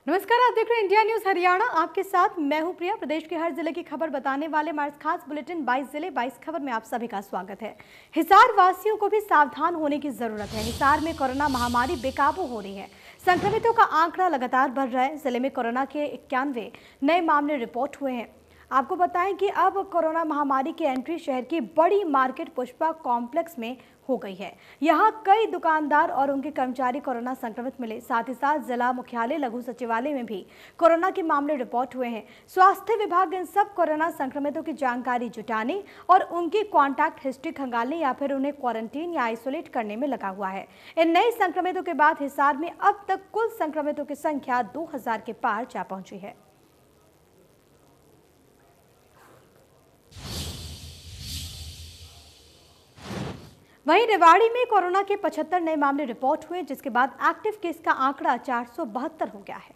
नमस्कार, आप देख रहे हैं इंडिया न्यूज हरियाणा। आपके साथ मैं हूं प्रिया। प्रदेश के हर जिले की खबर बताने वाले हमारे खास बुलेटिन 22 जिले 22 खबर में आप सभी का स्वागत है। हिसार वासियों को भी सावधान होने की जरूरत है। हिसार में कोरोना महामारी बेकाबू हो रही है। संक्रमितों का आंकड़ा लगातार बढ़ रहा है। जिले में कोरोना के 91 नए मामले रिपोर्ट हुए हैं। आपको बताएं कि अब कोरोना महामारी की एंट्री शहर की बड़ी मार्केट पुष्पा कॉम्प्लेक्स में हो गई है। यहां कई दुकानदार और उनके कर्मचारी कोरोना संक्रमित मिले। साथ ही साथ जिला मुख्यालय लघु सचिवालय में भी कोरोना के मामले रिपोर्ट हुए हैं। स्वास्थ्य विभाग इन सब कोरोना संक्रमितों की जानकारी जुटाने और उनकी कॉन्टैक्ट हिस्ट्री खंगालने या फिर उन्हें क्वारंटीन या आइसोलेट करने में लगा हुआ है। इन नए संक्रमितों के बाद हिसार में अब तक कुल संक्रमितों की संख्या 2000 के पार जा पहुंची है। वहीं रेवाड़ी में कोरोना के 75 नए मामले रिपोर्ट हुए, जिसके बाद एक्टिव केस का आंकड़ा 472 हो गया है।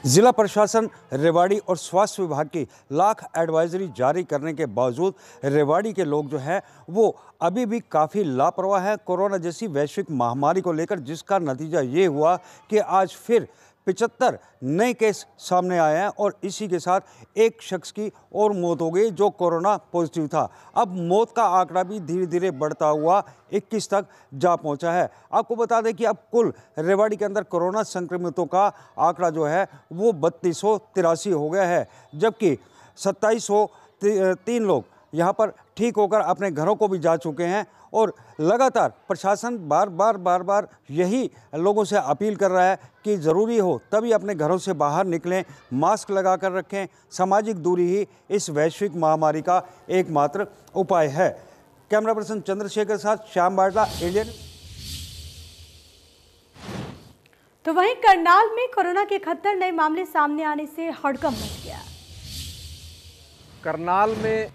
जिला प्रशासन रेवाड़ी और स्वास्थ्य विभाग की लाख एडवाइजरी जारी करने के बावजूद रेवाड़ी के लोग जो हैं वो अभी भी काफ़ी लापरवाह है कोरोना जैसी वैश्विक महामारी को लेकर, जिसका नतीजा ये हुआ कि आज फिर 75 नए केस सामने आए हैं और इसी के साथ एक शख्स की और मौत हो गई जो कोरोना पॉजिटिव था। अब मौत का आंकड़ा भी धीरे धीरे बढ़ता हुआ 21 तक जा पहुंचा है। आपको बता दें कि अब कुल रेवाड़ी के अंदर कोरोना संक्रमितों का आंकड़ा जो है वो 3283 हो गया है, जबकि 2703 लोग यहाँ पर ठीक होकर अपने घरों को भी जा चुके हैं। और लगातार प्रशासन बार बार यही लोगों से अपील कर रहा है कि ज़रूरी हो तभी अपने घरों से बाहर निकलें, मास्क लगा कर रखें। सामाजिक दूरी ही इस वैश्विक महामारी का एकमात्र उपाय है। कैमरा पर्सन चंद्रशेखर के साथ श्याम बाटला, इंडियन। तो वहीं करनाल में कोरोना के 71 नए मामले सामने आने से हड़कंप मच गया। करनाल में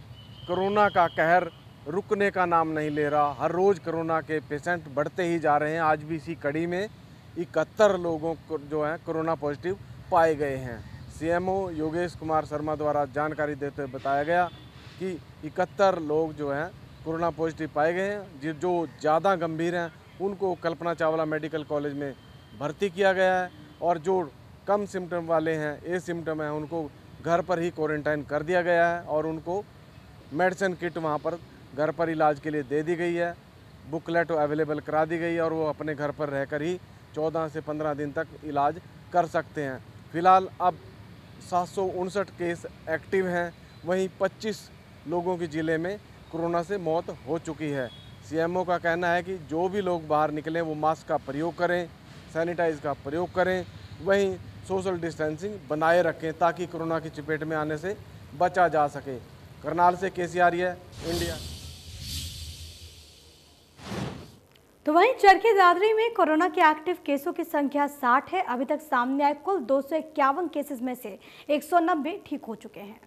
कोरोना का कहर रुकने का नाम नहीं ले रहा। हर रोज़ कोरोना के पेशेंट बढ़ते ही जा रहे हैं। आज भी इसी कड़ी में 71 लोगों को जो है कोरोना पॉजिटिव पाए गए हैं। सीएमओ योगेश कुमार शर्मा द्वारा जानकारी देते हुए बताया गया कि 71 लोग जो हैं कोरोना पॉजिटिव पाए गए हैं। जो ज़्यादा गंभीर हैं उनको कल्पना चावला मेडिकल कॉलेज में भर्ती किया गया है और जो कम सिम्टम वाले हैं, ए सिम्टम हैं, उनको घर पर ही क्वारंटाइन कर दिया गया है और उनको मेडिसिन किट वहाँ पर घर पर इलाज के लिए दे दी गई है। बुकलेट अवेलेबल करा दी गई है और वो अपने घर पर रहकर ही 14 से 15 दिन तक इलाज कर सकते हैं। फ़िलहाल अब 759 केस एक्टिव हैं। वहीं 25 लोगों की ज़िले में कोरोना से मौत हो चुकी है। सीएमओ का कहना है कि जो भी लोग बाहर निकलें वो मास्क का प्रयोग करें, सैनिटाइज का प्रयोग करें, वहीं सोशल डिस्टेंसिंग बनाए रखें ताकि कोरोना की चपेट में आने से बचा जा सके। करनाल से केसी आर्य, इंडिया। तो वहीं चरखी दादरी में कोरोना के एक्टिव केसों की संख्या 60 है। अभी तक सामने आए कुल 251 केसेस में से 190 ठीक हो चुके हैं।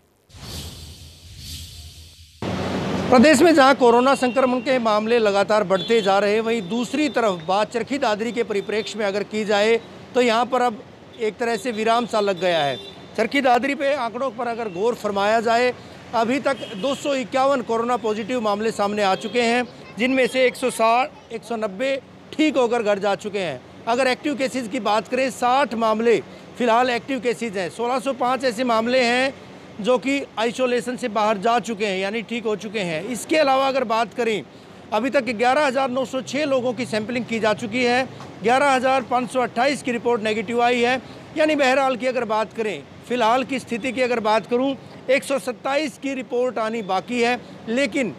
प्रदेश में जहां कोरोना संक्रमण के मामले लगातार बढ़ते जा रहे हैं, वहीं दूसरी तरफ बात चरखी दादरी के परिप्रेक्ष्य में अगर की जाए तो यहां पर अब एक तरह से विराम सा लग गया है। चरखी दादरी पे आंकड़ों पर अगर गौर फरमाया जाए, अभी तक 251 कोरोना पॉजिटिव मामले सामने आ चुके हैं, जिनमें से 190 ठीक होकर घर जा चुके हैं। अगर एक्टिव केसेस की बात करें, 60 मामले फ़िलहाल एक्टिव केसेस हैं। 1605 ऐसे मामले हैं जो कि आइसोलेशन से बाहर जा चुके हैं, यानी ठीक हो चुके हैं। इसके अलावा अगर बात करें, अभी तक 11,906 लोगों की सैंपलिंग की जा चुकी है। 11,528 की रिपोर्ट नेगेटिव आई है। यानी बहरहाल की अगर बात करें, फ़िलहाल की स्थिति की अगर बात करूं, 127 की रिपोर्ट आनी बाकी है। लेकिन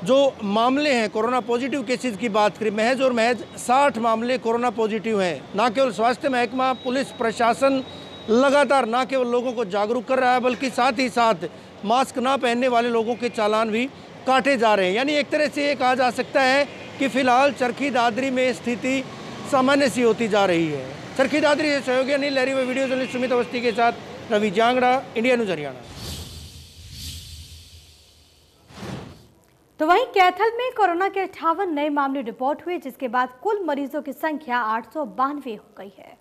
जो मामले हैं कोरोना पॉजिटिव केसेस की बात करें, महज और महज 60 मामले कोरोना पॉजिटिव हैं। ना केवल स्वास्थ्य महकमा, पुलिस प्रशासन लगातार ना केवल लोगों को जागरूक कर रहा है, बल्कि साथ ही साथ मास्क ना पहनने वाले लोगों के चालान भी काटे जा रहे हैं। यानी एक तरह से ये कहा जा सकता है कि फ़िलहाल चरखी दादरी में स्थिति सामान्य सी होती जा रही है। चरखी दादरी से सहयोगी अनिल लहरी व वीडियो जर्नलिस्ट सुमित अवस्थी के साथ रवि जांगड़ा, इंडिया न्यूज़ हरियाणा। तो वहीं कैथल में कोरोना के 58 नए मामले रिपोर्ट हुए, जिसके बाद कुल मरीजों की संख्या 892 हो गई है।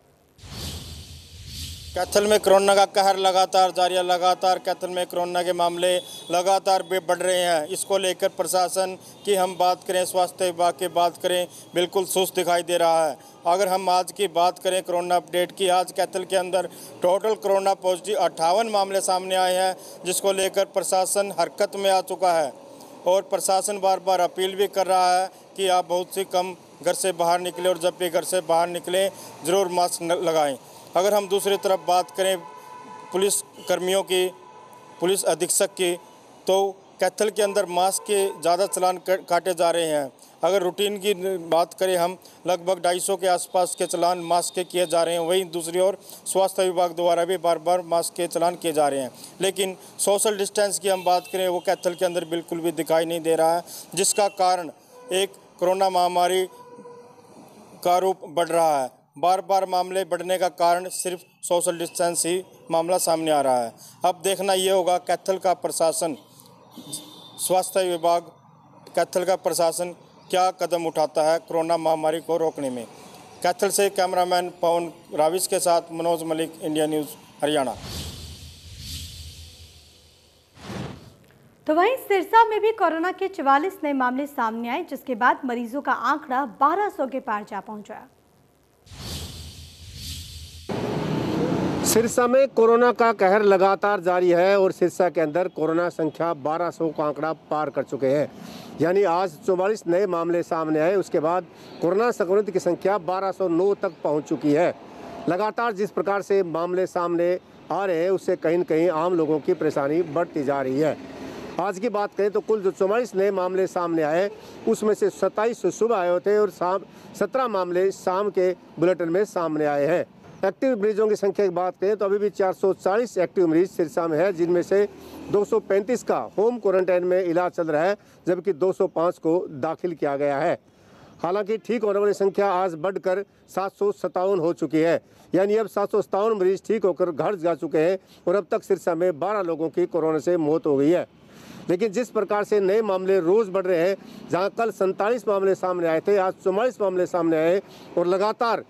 कैथल में कोरोना का कहर लगातार जारी है। लगातार कैथल में कोरोना के मामले लगातार बढ़ रहे हैं। इसको लेकर प्रशासन की हम बात करें, स्वास्थ्य विभाग की बात करें, बिल्कुल सुस्त दिखाई दे रहा है। अगर हम आज की बात करें कोरोना अपडेट की, आज कैथल के अंदर टोटल कोरोना पॉजिटिव 58 मामले सामने आए हैं, जिसको लेकर प्रशासन हरकत में आ चुका है। और प्रशासन बार बार अपील भी कर रहा है कि आप बहुत सी कम घर से बाहर निकलें और जब भी घर से बाहर निकलें ज़रूर मास्क लगाएं। अगर हम दूसरी तरफ बात करें पुलिस कर्मियों की, पुलिस अधीक्षक की, तो कैथल के अंदर मास्क के ज़्यादा चालान काटे जा रहे हैं। अगर रूटीन की बात करें हम, लगभग 250 के आसपास के चालान मास्क के किए जा रहे हैं। वहीं दूसरी ओर स्वास्थ्य विभाग द्वारा भी बार बार मास्क के चालान किए जा रहे हैं। लेकिन सोशल डिस्टेंस की हम बात करें, वो कैथल के अंदर बिल्कुल भी दिखाई नहीं दे रहा है, जिसका कारण एक कोरोना महामारी का रूप बढ़ रहा है। बार बार मामले बढ़ने का कारण सिर्फ सोशल डिस्टेंस ही मामला सामने आ रहा है। अब देखना ये होगा कैथल का प्रशासन, स्वास्थ्य विभाग, कैथल का प्रशासन क्या कदम उठाता है कोरोना महामारी को रोकने में। कैथल से कैमरामैन पवन राविश के साथ मनोज मलिक, इंडिया न्यूज़ हरियाणा। तो वहीं सिरसा में भी कोरोना के 44 नए मामले सामने आए, जिसके बाद मरीजों का आंकड़ा 1200 के पार जा पहुंचा। सिरसा में कोरोना का कहर लगातार जारी है और सिरसा के अंदर कोरोना संख्या 1200 का आंकड़ा पार कर चुके हैं। यानी आज 44 नए मामले सामने आए, उसके बाद कोरोना संक्रमित की संख्या 1209 तक पहुंच चुकी है। लगातार जिस प्रकार से मामले सामने आ रहे हैं, उससे कहीं न कहीं आम लोगों की परेशानी बढ़ती जा रही है। आज की बात करें तो कुल जो 44 नए मामले सामने आए, उसमें से 27 सुबह आए होते और 17 मामले शाम के बुलेटिन में सामने आए हैं। एक्टिव मरीजों की संख्या की बात करें तो अभी भी 440 एक्टिव मरीज सिरसा में है, जिनमें से 235 का होम क्वारंटाइन में इलाज चल रहा है, जबकि 205 को दाखिल किया गया है। हालांकि ठीक होने वाली संख्या आज बढ़कर 757 हो चुकी है। यानी अब 757 मरीज ठीक होकर घर जा चुके हैं और अब तक सिरसा में 12 लोगों की कोरोना से मौत हो गई है। लेकिन जिस प्रकार से नए मामले रोज़ बढ़ रहे हैं, जहां कल 47 मामले सामने आए थे, आज 44 मामले सामने आए और लगातार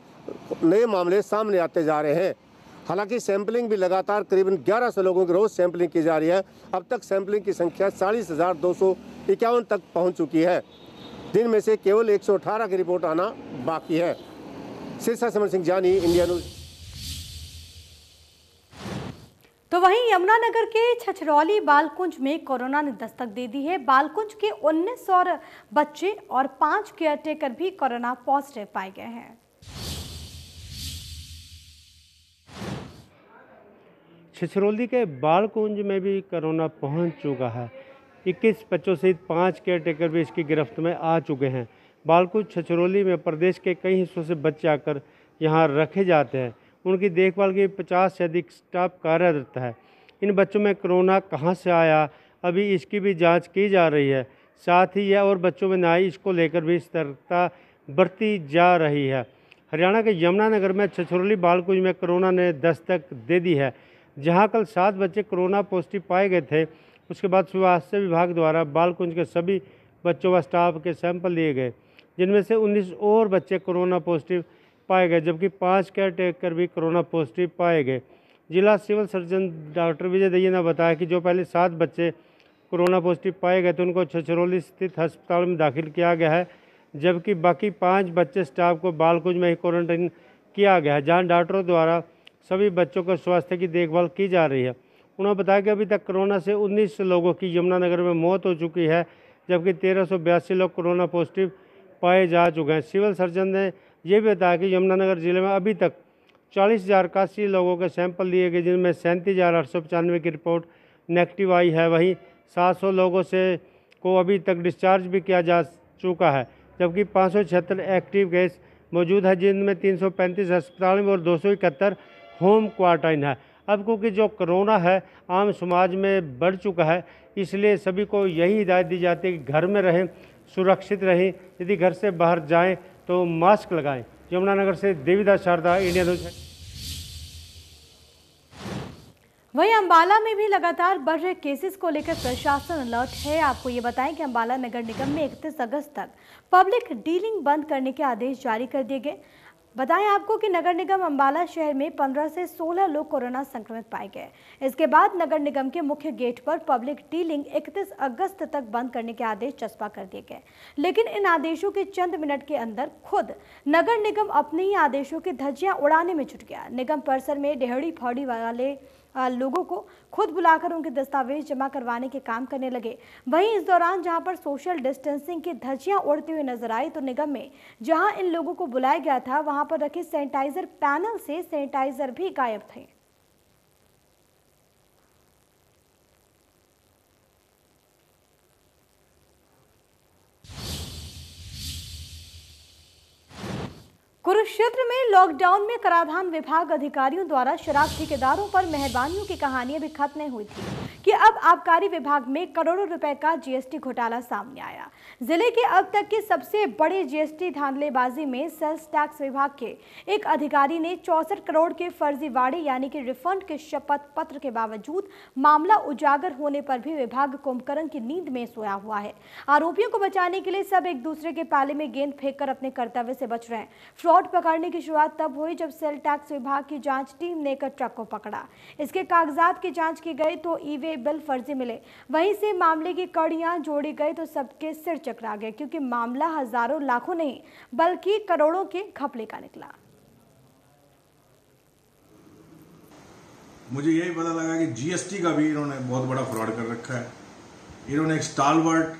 नए मामले सामने आते जा रहे हैं। हालांकि सैंपलिंग भी लगातार करीबन 1100 लोगों की रोज़ सैंपलिंग की जा रही है। अब तक सैंपलिंग की संख्या 40,251 तक पहुंच चुकी है, जिनमें से केवल 118 की रिपोर्ट आना बाकी है। सिरसा समर सिंह जानी, इंडिया न्यूज़। तो वहीं यमुनानगर के छछरौली बालकुंज में कोरोना ने दस्तक दे दी है। बालकुंज के 19 और बच्चे और 5 केयरटेकर भी कोरोना पॉजिटिव पाए गए हैं। छछरौली के बालकुंज में भी कोरोना पहुंच चुका है। 21 बच्चों सहित 5 केयरटेकर भी इसकी गिरफ्त में आ चुके हैं। बालकुंज छछरौली में प्रदेश के कई हिस्सों से बच्चे आकर यहां रखे जाते हैं। उनकी देखभाल के 50 से अधिक स्टाफ कार्यरत है। इन बच्चों में कोरोना कहां से आया, अभी इसकी भी जांच की जा रही है। साथ ही यह और बच्चों में न आई, इसको लेकर भी सतर्कता बरती जा रही है। हरियाणा के यमुनानगर में छछरौली बालकुंज में कोरोना ने दस्तक दे दी है, जहां कल 7 बच्चे कोरोना पॉजिटिव पाए गए थे। उसके बाद स्वास्थ्य विभाग द्वारा बालकुंज के सभी बच्चों व स्टाफ के सैंपल लिए गए, जिनमें से 19 और बच्चे कोरोना पॉजिटिव पाए गए, जबकि 5 केयरटेकर भी कोरोना पॉजिटिव पाए गए। जिला civil surgeon doctor Vijay Dahiya ने बताया कि जो पहले 7 बच्चे कोरोना पॉजिटिव पाए गए थे, उनको छछरौली स्थित अस्पताल में दाखिल किया गया है, जबकि बाकी 5 बच्चे स्टाफ को बालकुंज में ही क्वारंटाइन किया गया है, जहां डॉक्टरों द्वारा सभी बच्चों को स्वास्थ्य की देखभाल की जा रही है। उन्होंने बताया कि अभी तक कोरोना से 19 लोगों की यमुनानगर में मौत हो चुकी है, जबकि 1382 लोग कोरोना पॉजिटिव पाए जा चुके हैं। सिविल सर्जन ने यह भी बताया कि यमुनानगर जिले में अभी तक 40,081 लोगों के सैंपल लिए गए, जिनमें 37,895 की रिपोर्ट नेगेटिव आई है। वहीं 700 लोगों से को अभी तक डिस्चार्ज भी किया जा चुका है, जबकि 576 एक्टिव केस मौजूद है, जिनमें 335 अस्पताल में और 271 होम क्वारंटाइन है। अब क्योंकि जो कोरोना है आम समाज में बढ़ चुका है, इसलिए सभी को यही हिदायत दी जाती है कि घर में रहें, सुरक्षित रहें। यदि घर से बाहर जाएं तो मास्क लगाएं। यमुनानगर से देवीदास शारदा, इंडिया न्यूज़। वहीं अंबाला में भी लगातार बढ़ रहे केसेस को लेकर प्रशासन अलर्ट है। आपको ये बताएं कि अंबाला नगर निगम में 31 अगस्त तक पब्लिक डीलिंग बंद करने के आदेश जारी कर दिए गए। बताएं आपको कि नगर निगम अंबाला शहर में 15 से 16 लोग कोरोना संक्रमित पाए गए। इसके बाद नगर निगम के मुख्य गेट पर पब्लिक डीलिंग 31 अगस्त तक बंद करने के आदेश चस्पा कर दिए गए, लेकिन इन आदेशों के चंद मिनट के अंदर खुद नगर निगम अपने ही आदेशों की धज्जियां उड़ाने में जुट गया। निगम परिसर में डेहड़ी फौड़ी वाले लोगों को खुद बुलाकर उनके दस्तावेज जमा करवाने के काम करने लगे। वहीं इस दौरान जहां पर सोशल डिस्टेंसिंग की धज्जियां उड़ती हुई नजर आई, तो निगम में जहां इन लोगों को बुलाया गया था वहां पर रखे सैनिटाइजर पैनल से सैनिटाइजर भी गायब थे। कुरुक्षेत्र में लॉकडाउन में कराधान विभाग अधिकारियों द्वारा शराब ठेकेदारों पर मेहरबानियों की कहानियां भी खत्म नहीं हुई थी कि अब आबकारी विभाग में करोड़ों रुपए का जीएसटी घोटाला सामने आया। जिले के अब तक के सबसे बड़े जीएसटी धांधलेबाजी में सेल्स टैक्स विभाग के एक अधिकारी ने 64 करोड़ के फर्जीवाड़े यानी कि रिफंड के शपथ पत्र के बावजूद मामला उजागर होने पर भी विभाग कुंभकर्ण की नींद में सोया हुआ है। आरोपियों को बचाने के लिए सब एक दूसरे के पाले में गेंद फेंककर अपने कर्तव्य से बच रहे हैं। फ्रॉड पकड़ने की शुरुआत तब हुई जब सेल टैक्स विभाग की जांच टीम ने एक ट्रक को पकड़ा। इसके कागजात की जांच की गई तो ई-वे बिल फर्जी मिले। वहीं से मामले की कड़ियां जोड़ी गई तो सबके सिर चकरा गए, क्योंकि मामला हजारों लाखों नहीं बल्कि करोड़ों के घपले का निकला। मुझे यही पता लगा कि जीएसटी का भी इन्होंने बहुत बड़ा फ्रॉड कर रखा है। इन्होंने एक स्टालवर्ट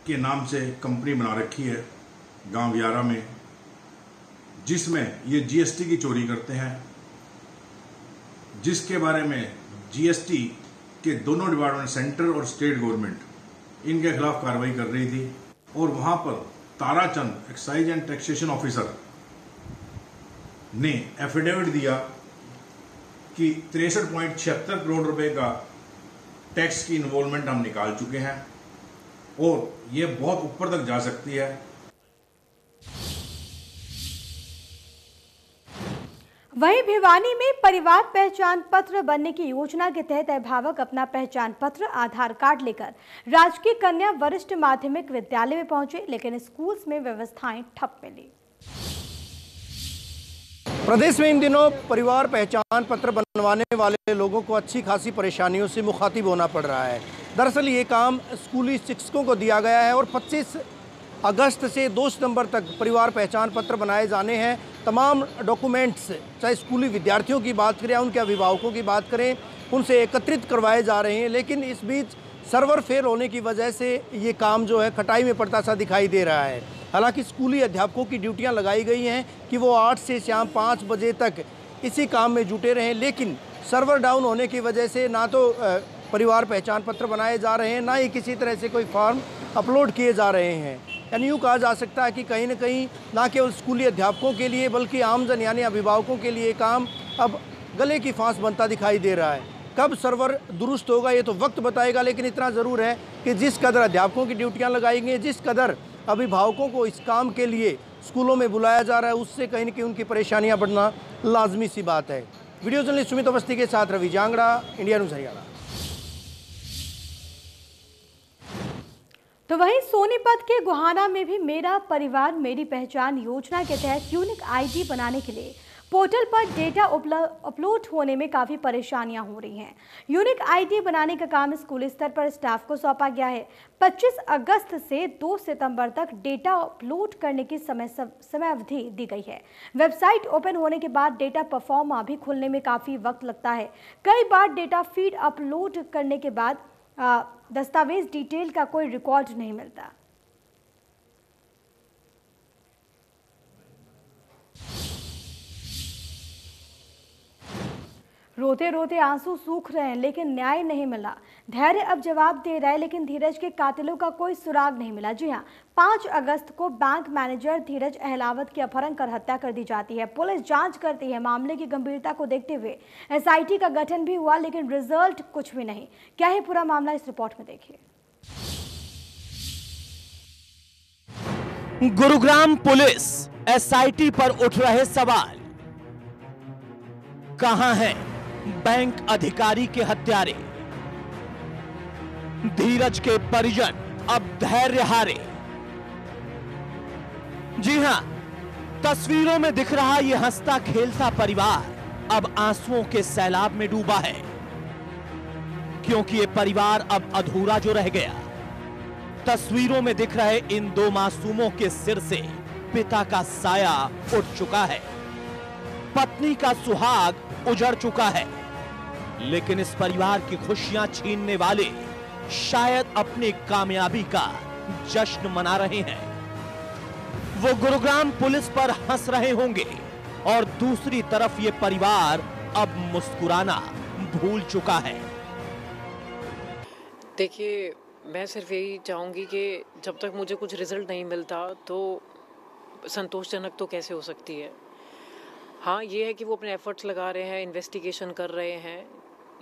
के नाम से कंपनी बना रखी है गांव व्यारा में, जिसमें ये जीएसटी की चोरी करते हैं, जिसके बारे में जीएसटी के दोनों डिपार्टमेंट, सेंट्रल और स्टेट गवर्नमेंट, इनके खिलाफ कार्रवाई कर रही थी। और वहां पर Tarachand excise and taxation officer ने एफिडेविट दिया कि 63.76 करोड़ रुपए का टैक्स की इन्वॉल्वमेंट हम निकाल चुके हैं और ये बहुत ऊपर तक जा सकती है। वहीं भिवानी में परिवार पहचान पत्र बनने की योजना के तहत अभिभावक अपना पहचान पत्र, आधार कार्ड लेकर राजकीय कन्या वरिष्ठ माध्यमिक विद्यालय में पहुंचे, लेकिन स्कूल्स में व्यवस्थाएं ठप मिली। प्रदेश में इन दिनों परिवार पहचान पत्र बनवाने वाले लोगों को अच्छी खासी परेशानियों से मुखातिब होना पड़ रहा है। दरअसल ये काम स्कूली शिक्षकों को दिया गया है और 25 अगस्त से 2 सितंबर तक परिवार पहचान पत्र बनाए जाने हैं। तमाम डॉक्यूमेंट्स, चाहे स्कूली विद्यार्थियों की बात करें या उनके अभिभावकों की बात करें, उनसे एकत्रित करवाए जा रहे हैं। लेकिन इस बीच सर्वर फेल होने की वजह से ये काम जो है खटाई में पड़ता सा दिखाई दे रहा है। हालांकि स्कूली अध्यापकों की ड्यूटियां लगाई गई हैं कि वो 8 से शाम 5 बजे तक इसी काम में जुटे रहें, लेकिन सर्वर डाउन होने की वजह से ना तो परिवार पहचान पत्र बनाए जा रहे हैं, ना ही किसी तरह से कोई फॉर्म अपलोड किए जा रहे हैं। यानी यूँ कहा जा सकता है कि कहीं ना कहीं ना केवल स्कूली अध्यापकों के लिए बल्कि आमजन यानी अभिभावकों के लिए काम अब गले की फांस बनता दिखाई दे रहा है। कब सर्वर दुरुस्त होगा ये तो वक्त बताएगा, लेकिन इतना ज़रूर है कि जिस कदर अध्यापकों की ड्यूटियाँ लगाई गई, जिस कदर अभिभावकों को इस काम के लिए स्कूलों में बुलाया जा रहा है, उससे कहीं ना कहीं उनकी परेशानियाँ बढ़ना लाजमी सी बात है। वीडियो जर्नलिस्ट सुमित अवस्थी के साथ रवि जांगड़ा, इंडिया न्यूज़ हरियाणा। तो वहीं सोनीपत के गोहाना में भी मेरा परिवार मेरी पहचान योजना के तहत यूनिक आईडी बनाने के लिए पोर्टल पर डेटा अपलोड होने में काफ़ी परेशानियां हो रही हैं। यूनिक आईडी बनाने का काम स्कूल स्तर पर स्टाफ को सौंपा गया है। 25 अगस्त से 2 सितंबर तक डेटा अपलोड करने की समय अवधि दी गई है। वेबसाइट ओपन होने के बाद डेटा परफॉर्मा भी खुलने में काफ़ी वक्त लगता है। कई बार डेटा फीड अपलोड करने के बाद दस्तावेज डिटेल का कोई रिकॉर्ड नहीं मिलता। रोते रोते आंसू सूख रहे हैं, लेकिन न्याय नहीं मिला। धैर्य अब जवाब दे रहा है, लेकिन धीरज के कातिलों का कोई सुराग नहीं मिला। जी हां, 5 अगस्त को बैंक मैनेजर धीरज अहलावत की अपहरण कर हत्या कर दी जाती है। पुलिस जांच करती है। मामले की गंभीरता को देखते हुए एसआईटी का गठन भी हुआ, लेकिन रिजल्ट कुछ भी नहीं। क्या है पूरा मामला, इस रिपोर्ट में देखिए। गुरुग्राम पुलिस एसआईटी पर उठ रहे सवाल। कहां हैं बैंक अधिकारी के हत्यारे? धीरज के परिजन अब धैर्य हारे। जी हां, तस्वीरों में दिख रहा ये हंसता खेलता परिवार अब आंसुओं के सैलाब में डूबा है, क्योंकि ये परिवार अब अधूरा जो रह गया। तस्वीरों में दिख रहे इन दो मासूमों के सिर से पिता का साया उठ चुका है, पत्नी का सुहाग उजड़ चुका है, लेकिन इस परिवार की खुशियां छीनने वाले शायद अपनी कामयाबी का जश्न मना रहे हैं। वो गुरुग्राम पुलिस पर हंस रहे होंगे और दूसरी तरफ ये परिवार अब मुस्कुराना भूल चुका है। देखिए, मैं सिर्फ यही चाहूँगी कि जब तक मुझे कुछ रिजल्ट नहीं मिलता तो संतोषजनक तो कैसे हो सकती है। हाँ, ये है कि वो अपने एफर्ट्स लगा रहे हैं, इन्वेस्टिगेशन कर रहे हैं,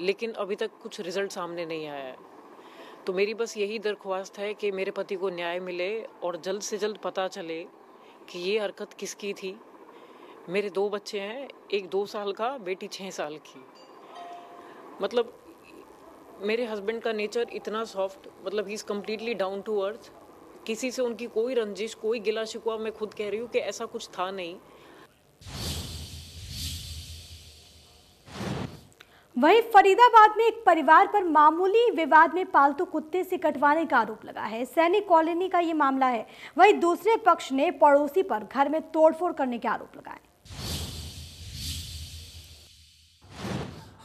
लेकिन अभी तक कुछ रिजल्ट सामने नहीं आया है। तो मेरी बस यही दरख्वास्त है कि मेरे पति को न्याय मिले और जल्द से जल्द पता चले कि ये हरकत किसकी थी। मेरे 2 बच्चे हैं, एक 2 साल का, बेटी 6 साल की। मतलब मेरे हस्बैंड का नेचर इतना सॉफ्ट, मतलब he is completely down to earth. किसी से उनकी कोई रंजिश, कोई गिला शिकवा, मैं खुद कह रही हूँ कि ऐसा कुछ था नहीं। वहीं फरीदाबाद में एक परिवार पर मामूली विवाद में पालतू कुत्ते से कटवाने का आरोप लगा है। सैनिक कॉलोनी का ये मामला है। वहीं दूसरे पक्ष ने पड़ोसी पर घर में तोड़फोड़ करने के आरोप लगाए।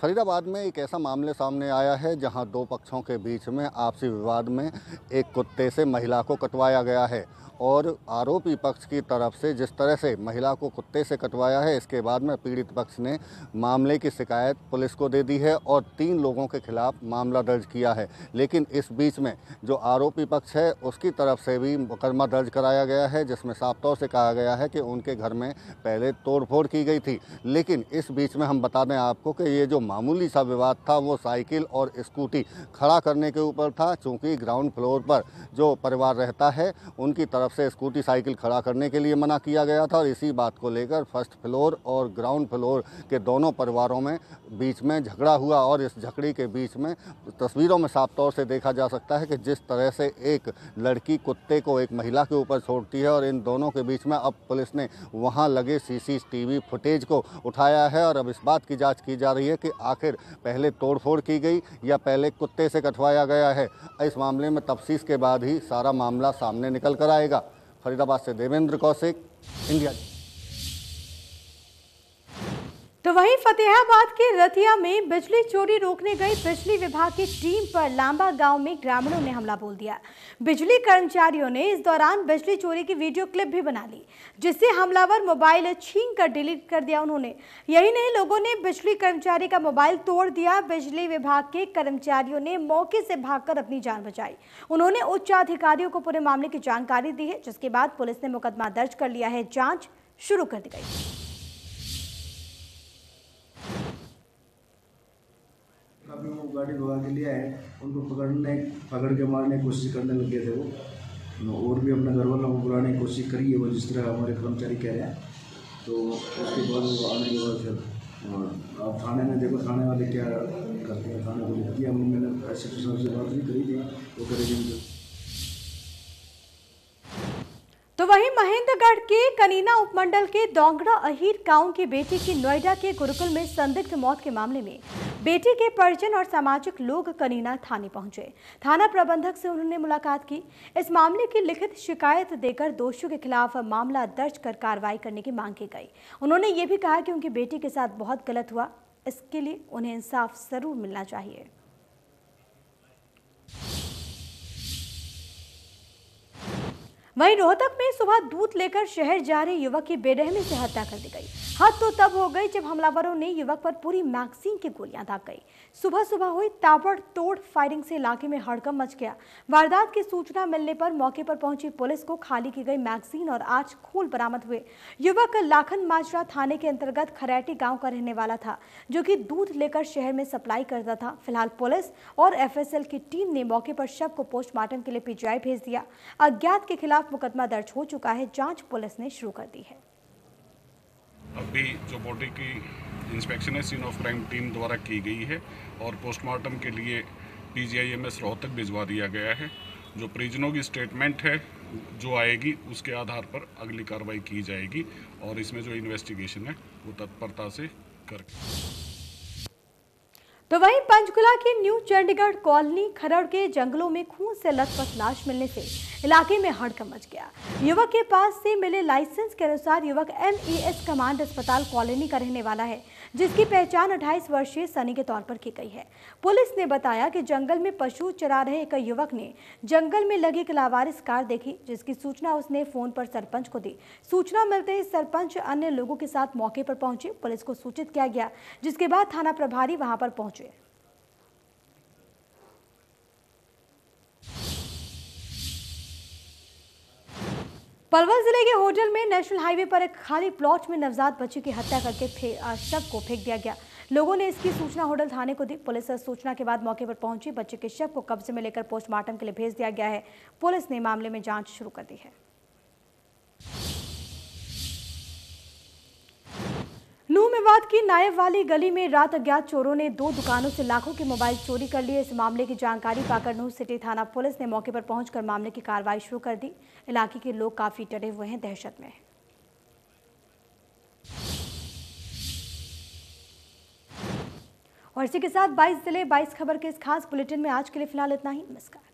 फरीदाबाद में एक ऐसा मामले सामने आया है जहां 2 पक्षों के बीच में आपसी विवाद में एक कुत्ते से महिला को कटवाया गया है और आरोपी पक्ष की तरफ से जिस तरह से महिला को कुत्ते से कटवाया है, इसके बाद में पीड़ित पक्ष ने मामले की शिकायत पुलिस को दे दी है और 3 लोगों के खिलाफ मामला दर्ज किया है। लेकिन इस बीच में जो आरोपी पक्ष है उसकी तरफ से भी मुकदमा दर्ज कराया गया है, जिसमें साफ तौर से कहा गया है कि उनके घर में पहले तोड़फोड़ की गई थी। लेकिन इस बीच में हम बता दें आपको कि ये जो मामूली सा विवाद था वो साइकिल और स्कूटी खड़ा करने के ऊपर था। चूँकि ग्राउंड फ्लोर पर जो परिवार रहता है उनकी तरफ से स्कूटी साइकिल खड़ा करने के लिए मना किया गया था और इसी बात को लेकर फर्स्ट फ्लोर और ग्राउंड फ्लोर के दोनों परिवारों में बीच में झगड़ा हुआ और इस झगड़ी के बीच में तस्वीरों में साफ तौर से देखा जा सकता है कि जिस तरह से एक लड़की कुत्ते को एक महिला के ऊपर छोड़ती है और इन दोनों के बीच में अब पुलिस ने वहां लगे CCTV फुटेज को उठाया है और अब इस बात की जाँच की जा रही है कि आखिर पहले तोड़फोड़ की गई या पहले कुत्ते से कटवाया गया है। इस मामले में तफ्तीश के बाद ही सारा मामला सामने निकल कर आएगा। फरीदाबाद से देवेंद्र कौशिक, इंडिया। तो वहीं फतेहाबाद के रतिया में बिजली चोरी रोकने गई बिजली विभाग की टीम पर लांबा गांव में ग्रामीणों ने हमला बोल दिया। बिजली कर्मचारियों ने इस दौरान बिजली चोरी की वीडियो क्लिप भी बना ली, जिससे हमलावर मोबाइल छीन कर डिलीट कर दिया उन्होंने। यही नहीं, लोगों ने बिजली कर्मचारी का मोबाइल तोड़ दिया। बिजली विभाग के कर्मचारियों ने मौके से भागकर अपनी जान बचाई। उन्होंने उच्च अधिकारियों को पूरे मामले की जानकारी दी है, जिसके बाद पुलिस ने मुकदमा दर्ज कर लिया है। जाँच शुरू कर दी गई। अभी वो गाड़ी भगा के लिए आए, उनको पकड़ के मारने की कोशिश करने लगे थे वो, और भी अपने घर वालों को बुलाने की कोशिश करी है वो, जिस तरह हमारे कर्मचारी कह रहे हैं। तो उसके बाद वो आने के बाद फिर अब थाने में देखो थाने वाले क्या करते हैं। थाने को लिख दिया, मैंने एसएसपी साहब से बात भी करी थी, वो करेंगे। तो वहीं महेंद्रगढ़ के कनीना उपमंडल के दोंगड़ा अहीर गांव की बेटी की नोएडा के गुरुकुल में संदिग्ध मौत के मामले में बेटी के परिजन और सामाजिक लोग कनीना थाने पहुंचे। थाना प्रबंधक से उन्होंने मुलाकात की। इस मामले की लिखित शिकायत देकर दोषियों के खिलाफ मामला दर्ज कर कार्रवाई करने की मांग की गई। उन्होंने ये भी कहा कि उनकी बेटी के साथ बहुत गलत हुआ, इसके लिए उन्हें इंसाफ जरूर मिलना चाहिए। वहीं रोहतक में सुबह दूध लेकर शहर जा रहे युवक की बेरहमी से हत्या कर दी गई। हद तो तब हो गई जब हमलावरों ने युवक पर पूरी मैगजीन की गोलियां दाग गई। सुबह सुबह हुई ताबड़तोड़ फायरिंग से इलाके में हड़कंप मच गया। वारदात की सूचना मिलने पर मौके पर पहुंची पुलिस को खाली की गई मैगजीन और 8 खोल बरामद हुए। युवक लाखन माजरा थाने के अंतर्गत खरैटी गांव का रहने वाला था, जो कि दूध लेकर शहर में सप्लाई करता था। फिलहाल पुलिस और FSL की टीम ने मौके पर शव को पोस्टमार्टम के लिए PGI भेज दिया। अज्ञात के खिलाफ मुकदमा दर्ज हो चुका है। जांच पुलिस ने शुरू कर दी है। अभी जो बॉडी की इंस्पेक्शन है सीन ऑफ क्राइम टीम द्वारा की गई है और पोस्टमार्टम के लिए PGIMS रोहतक भिजवा दिया गया है जो परिजनों की स्टेटमेंट है जो आएगी उसके आधार पर अगली कार्रवाई की जाएगी और इसमें जो इन्वेस्टिगेशन है वो तत्परता से करके। तो वहीं पंचकुला की न्यू चंडीगढ़ कॉलोनी खरड़ के जंगलों में खून से लथपथ लाश मिलने से इलाके में हड़कंप मच गया। युवक के पास से मिले लाइसेंस के अनुसार युवक MES कमांड अस्पताल कॉलोनी का रहने वाला है, जिसकी पहचान 28 वर्षीय सनी के तौर पर की गई है। पुलिस ने बताया कि जंगल में पशु चरा रहे एक युवक ने जंगल में लगी एक लावारिस कार देखी, जिसकी सूचना उसने फोन पर सरपंच को दी। सूचना मिलते ही सरपंच अन्य लोगों के साथ मौके पर पहुंचे। पुलिस को सूचित किया गया, जिसके बाद थाना प्रभारी वहां पर पहुंचे। पलवल जिले के होटल में नेशनल हाईवे पर एक खाली प्लॉट में नवजात बच्ची की हत्या करके शव को फेंक दिया गया। लोगों ने इसकी सूचना होटल थाने को दी। पुलिस सूचना के बाद मौके पर पहुंची। बच्चे के शव को कब्जे में लेकर पोस्टमार्टम के लिए भेज दिया गया है। पुलिस ने मामले में जांच शुरू कर दी है। नूह मेवात की नायब वाली गली में रात अज्ञात चोरों ने 2 दुकानों से लाखों के मोबाइल चोरी कर लिए। इस मामले की जानकारी पाकर नूह सिटी थाना पुलिस ने मौके पर पहुंचकर मामले की कार्रवाई शुरू कर दी। इलाके के लोग काफी डरे हुए हैं, दहशत में। और इसी के साथ 22 जिले 22 खबर के इस खास बुलेटिन में आज के लिए फिलहाल इतना ही। नमस्कार।